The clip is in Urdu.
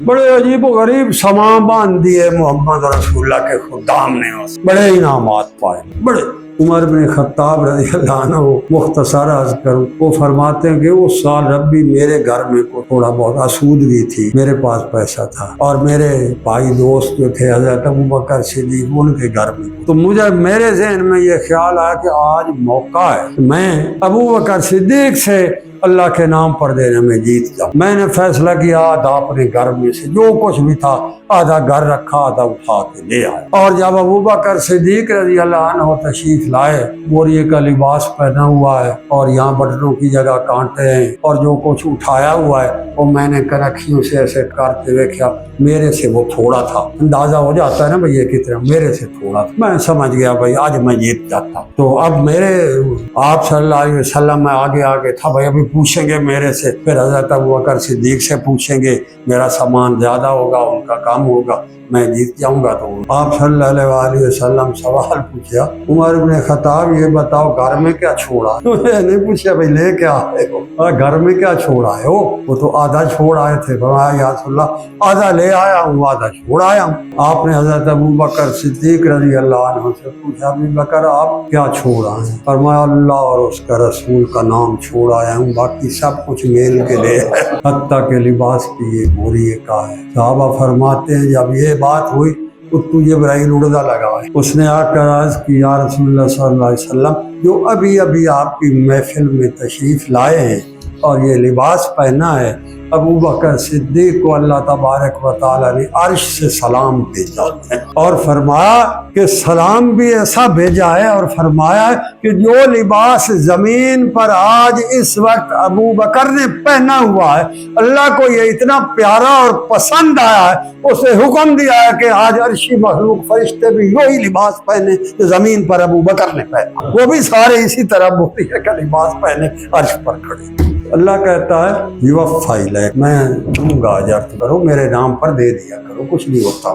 بڑے عجیب و غریب سماں باندھ دیے محمد رسول اللہ کے خدام نے، بڑے انعامات پائے، بڑے۔ عمر بن خطاب رضی اللہ عنہ مختصر عرض کروں، وہ فرماتے ہیں کہ اس سال ربی میرے گھر میں تھوڑا بہت آسودگی تھی، میرے پاس پیسہ تھا، اور میرے بھائی دوست جو تھے حضرت ابوبکر صدیق ان کے گھر میں، تو مجھے میرے ذہن میں یہ خیال آیا کہ آج موقع ہے میں ابوبکر صدیق سے اللہ کے نام پر دینے میں جیت جاؤں۔ میں نے فیصلہ کیا آدھا اپنے گھر میں سے جو کچھ بھی تھا آدھا گھر رکھا، آدھا اٹھا کے لے آیا، اور جب ابوبکر صدیق رضی اللہ عنہ تشریف لائے، بوریے کا لباس پہنا ہوا ہے اور یہاں بٹنوں کی جگہ کانٹے ہیں، اور جو کچھ اٹھایا ہوا ہے وہ میں نے کنکھیوں سے ایسے کرتے ہوئے کیا، میرے سے وہ تھوڑا تھا، اندازہ ہو جاتا ہے نا بھئی یہ کتنا، میرے سے تھوڑا تھا۔ میں سمجھ گیا بھئی آج میں جیت جاتا۔ تو اب میرے آپ صلی اللہ علیہ وسلم میں آگے آگے تھا، بھئی ابھی پوچھیں گے میرے سے، پھر حضرت ابوبکر صدیق سے پوچھیں گے، میرا سامان زیادہ ہوگا ان کا کم ہوگا، میں جیت جاؤں گا۔ تو آپ صلی اللہ علیہ وسلم سوال پوچھا، عمر بن خطاب یہ بتاؤ گھر میں کیا چھوڑا؟ میں نے پوچھا بھئی لے کیا آئے ہو، گھر میں کیا چھوڑا ہے ہو؟ وہ تو آدھا چھوڑ آئے تھے۔ فرمایا یا رسول اللہ آدھا لے آیا ہوں، آدھا چھوڑ آیا ہوں۔ آپ نے حضرت ابوبکر صدیق رضی اللہ عنہ سے پوچھا ابوبکر آپ کیا چھوڑ آئے ہیں؟ فرمایا اللہ اور اس کا رسول کا نام چھوڑ آیا ہوں، باقی سب کچھ میل کے لے ہے، حتیٰ کہ لباس کی یہ بوری کا ہے۔ صحابہ فرماتے ہیں جب یہ بات ہوئی تو جبرائیل اڑدا لگا ہے، اس نے آ کر عرض کی یا رسول اللہ صلی اللہ علیہ وسلم جو ابھی ابھی آپ کی محفل میں تشریف لائے ہیں اور یہ لباس پہنا ہے، ابوبکر صدیق کو اللہ تبارک و تعالیٰ نے عرش سے سلام بھیجا ہے، اور فرمایا کہ سلام بھی ایسا بھیجا ہے، اور فرمایا کہ جو لباس زمین پر آج اس وقت ابوبکر نے پہنا ہوا ہے اللہ کو یہ اتنا پیارا اور پسند آیا ہے، اسے حکم دیا ہے کہ آج عرشی مخلوق فرشتے بھی وہی لباس پہنے جو زمین پر ابوبکر نے پہنا، وہ بھی سارے اسی طرح بوریے کا لباس پہنے عرش پر کھڑے۔ اللہ کہتا ہے یوفا الیک، میں دوں گا اجر، کرو میرے نام پر دے دیا کرو، کچھ نہیں ہوتا۔